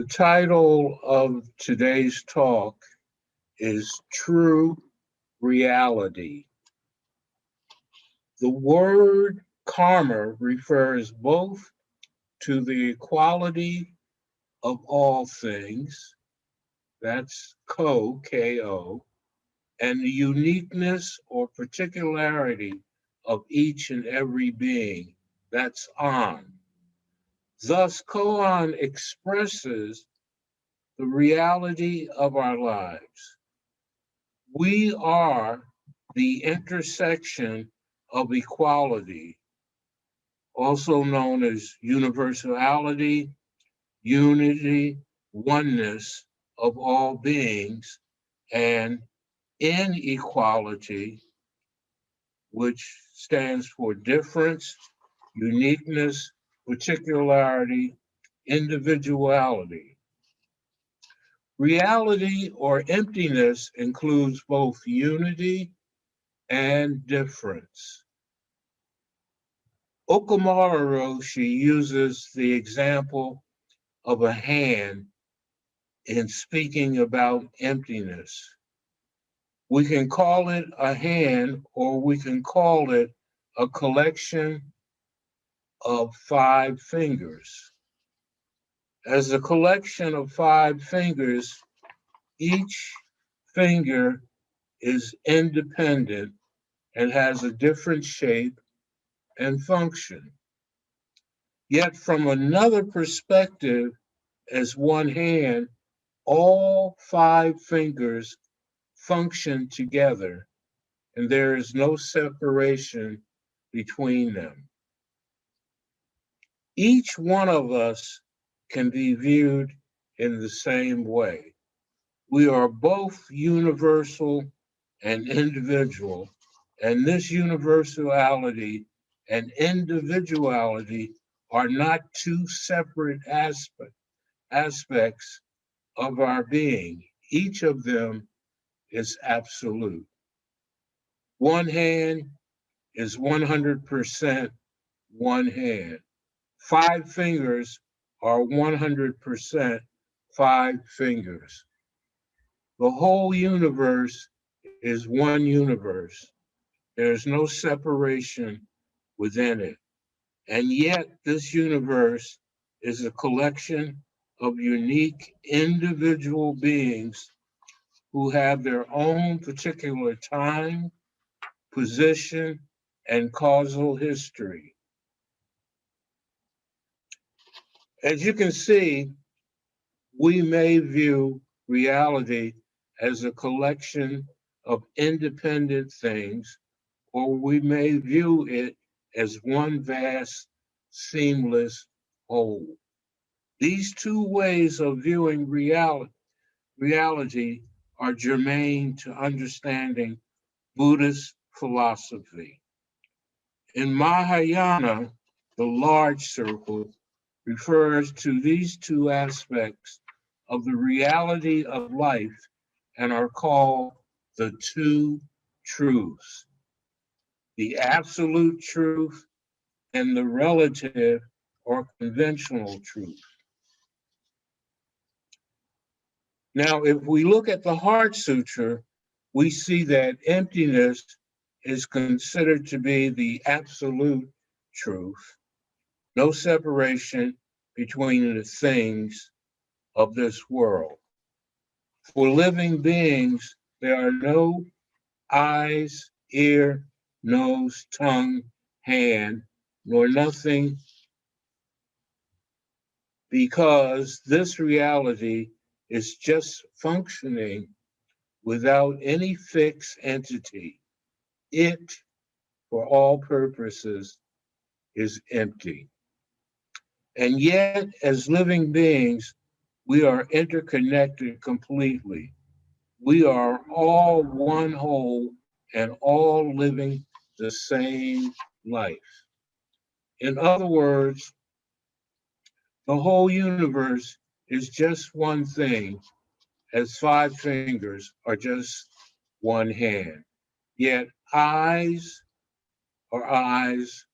title of today's talk is True Reality. The word karma refers both to the equality of all things, that's K-O, and the uniqueness or particularity of each and every being, that's on. Thus, koan expresses the reality of our lives. We are the intersection of equality, also known as universality, unity, oneness of all beings, and inequality, which stands for difference, uniqueness, particularity, individuality. Reality or emptiness includes both unity and difference. Okamura Roshi uses the example of a hand in speaking about emptiness. We can call it a hand, or we can call it a collection of 5 fingers. As a collection of 5 fingers, each finger is independent and has a different shape and function. Yet from another perspective, as one hand, all 5 fingers function together, and there is no separation between them. Each one of us can be viewed in the same way. We are both universal and individual, and this universality and individuality are not two separate aspects of our being. Each of them is absolute. One hand is 100% one hand. 5 fingers are 100% 5 fingers. The whole universe is one universe. There's no separation within it. And yet, this universe is a collection of unique individual beings who have their own particular time, position, and causal history. As you can see, we may view reality as a collection of independent things, or we may view it as one vast, seamless whole. These two ways of viewing reality are germane to understanding Buddhist philosophy. In Mahayana, the large circle refers to these two aspects of the reality of life and are called the two truths, the absolute truth and the relative or conventional truth. Now, if we look at the Heart Sutra, we see that emptiness is considered to be the absolute truth, no separation between the things of this world. For living beings, there are no eyes, ear, nose, tongue, hand, nor nothing, because this reality is just functioning without any fixed entity. It, for all purposes, is empty. And yet, as living beings, we are interconnected completely. We are all one whole and all living the same life. In other words, the whole universe is just one thing, as 5 fingers are just one hand. Yet eyes are eyes,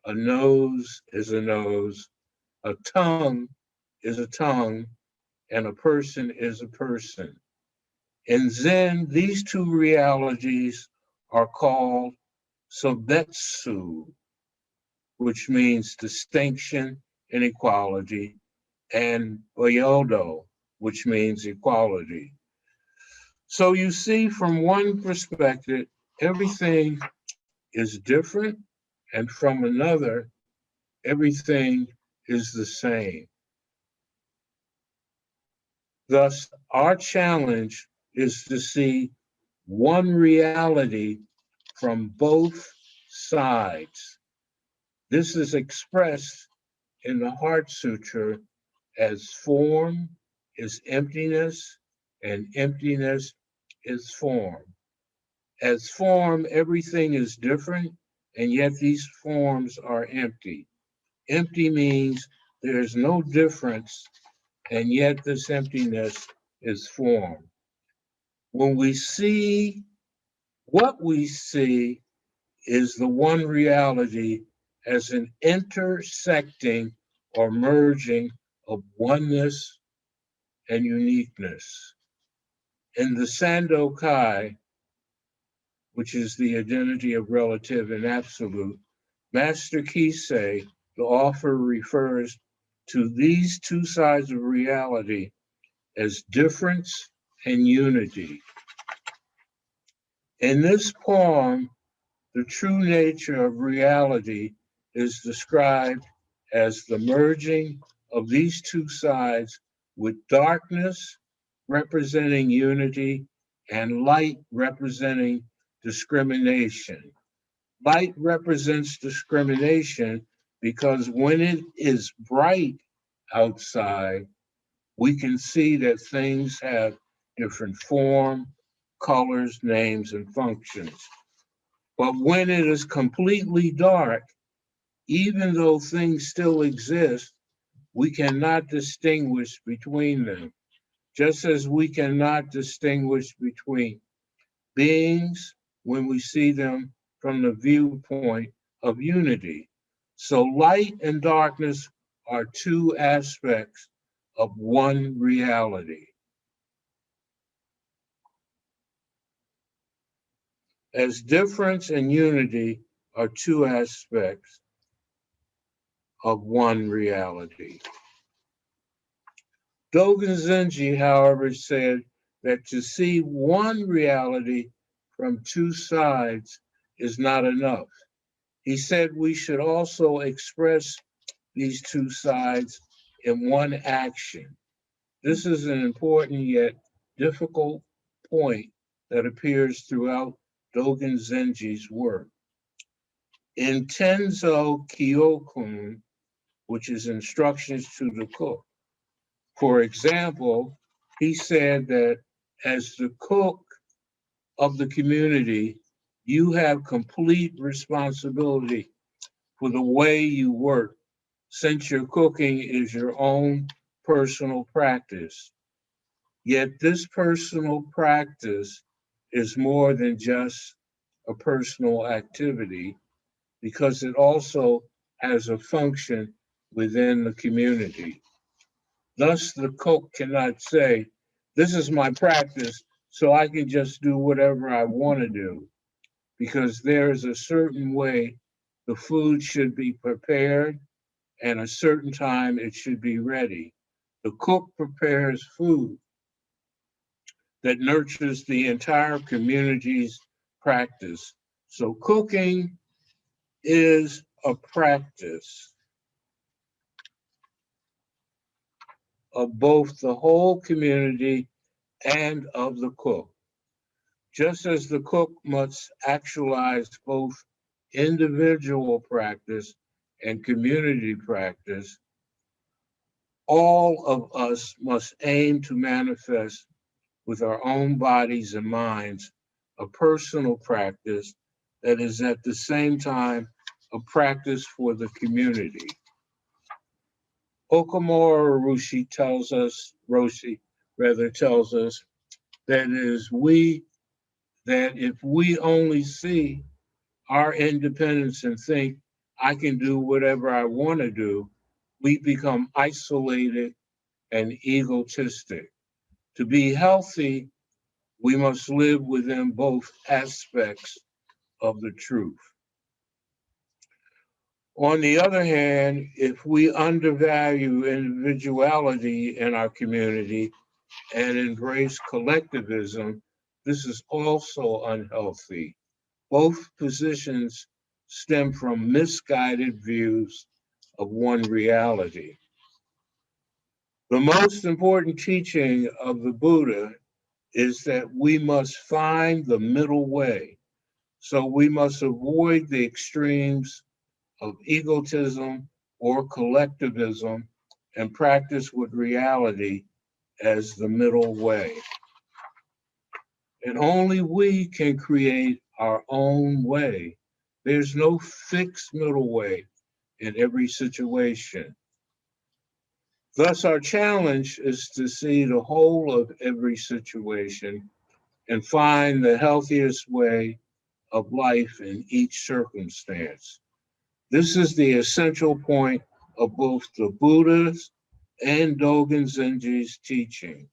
a nose is a nose, a tongue is a tongue, and a person is a person. In Zen, these two realities are called sobetsu, which means distinction and equality, and Oyodo, which means equality. So you see, from one perspective, everything is different, and from another, everything is the same. Thus, our challenge is to see one reality from both sides. This is expressed in the Heart Sutra as form is emptiness and emptiness is form. As form, everything is different, and yet these forms are empty. Empty means there's no difference, and yet this emptiness is form. When we see what we see is the one reality as an intersecting or merging of oneness and uniqueness. In the Sandokai, which is the identity of relative and absolute, Master Kisei, the author, refers to these two sides of reality as difference and unity. In this poem, the true nature of reality is described as the merging of these two sides, with darkness representing unity and light representing discrimination. Light represents discrimination because when it is bright outside, we can see that things have different form, colors, names, and functions. But when it is completely dark, even though things still exist, we cannot distinguish between them, just as we cannot distinguish between beings when we see them from the viewpoint of unity. So light and darkness are two aspects of one reality. As difference and unity are two aspects of one reality. Dogen Zenji, however, said that to see one reality from two sides is not enough. He said we should also express these two sides in one action. This is an important yet difficult point that appears throughout Dogen Zenji's work. In Tenzo Kyokun, which is instructions to the cook, for example, he said that as the cook of the community, you have complete responsibility for the way you work, since your cooking is your own personal practice. Yet this personal practice is more than just a personal activity because it also has a function within the community. Thus, the cook cannot say, this is my practice, so I can just do whatever I want to do, because there is a certain way the food should be prepared and a certain time it should be ready. The cook prepares food that nurtures the entire community's practice. So cooking is a practice of both the whole community and of the cook. Just as the cook must actualize both individual practice and community practice, all of us must aim to manifest with our own bodies and minds a personal practice that is at the same time a practice for the community. Okamura Roshi tells us that that if we only see our independence and think I can do whatever I want to do, we become isolated and egotistic. To be healthy, we must live within both aspects of the truth. On the other hand, if we undervalue individuality in our community and embrace collectivism, this is also unhealthy. Both positions stem from misguided views of one reality. The most important teaching of the Buddha is that we must find the middle way. So we must avoid the extremes of egotism or collectivism and practice with reality as the middle way. And only we can create our own way. There's no fixed middle way in every situation. Thus, our challenge is to see the whole of every situation and find the healthiest way of life in each circumstance. This is the essential point of both the Buddha's and Dogen Zenji's teaching.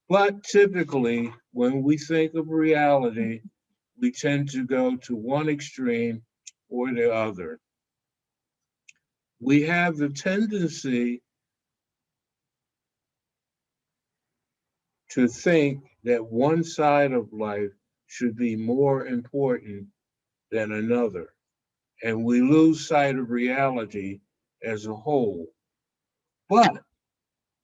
But typically, when we think of reality, we tend to go to one extreme or the other. We have the tendency to think that one side of life should be more important than another, and we lose sight of reality as a whole. But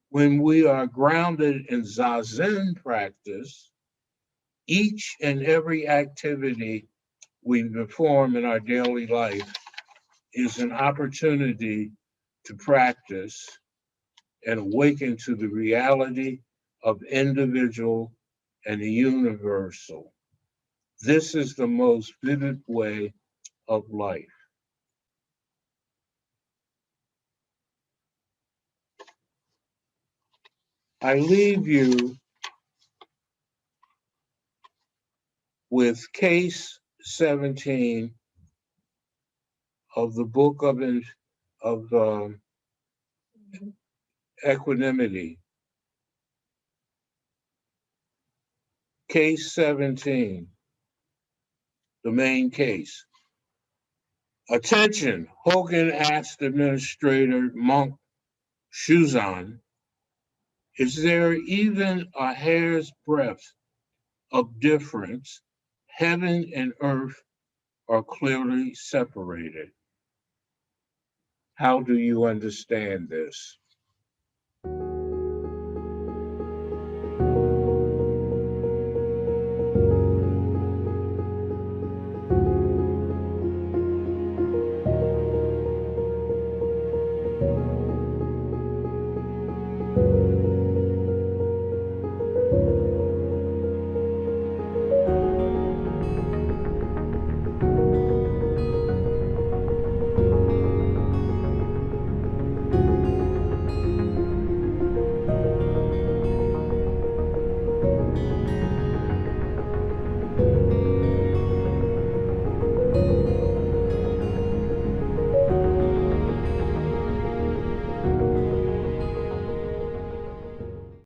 when we are grounded in Zazen practice, each and every activity we perform in our daily life is an opportunity to practice and awaken to the reality of individual and the universal. This is the most vivid way of life. I leave you with case 17 of the book of equanimity. Case 17, the main case. Attention, Hogan asked Administrator Monk Shuzen, is there even a hair's breadth of difference? Heaven and earth are clearly separated. How do you understand this?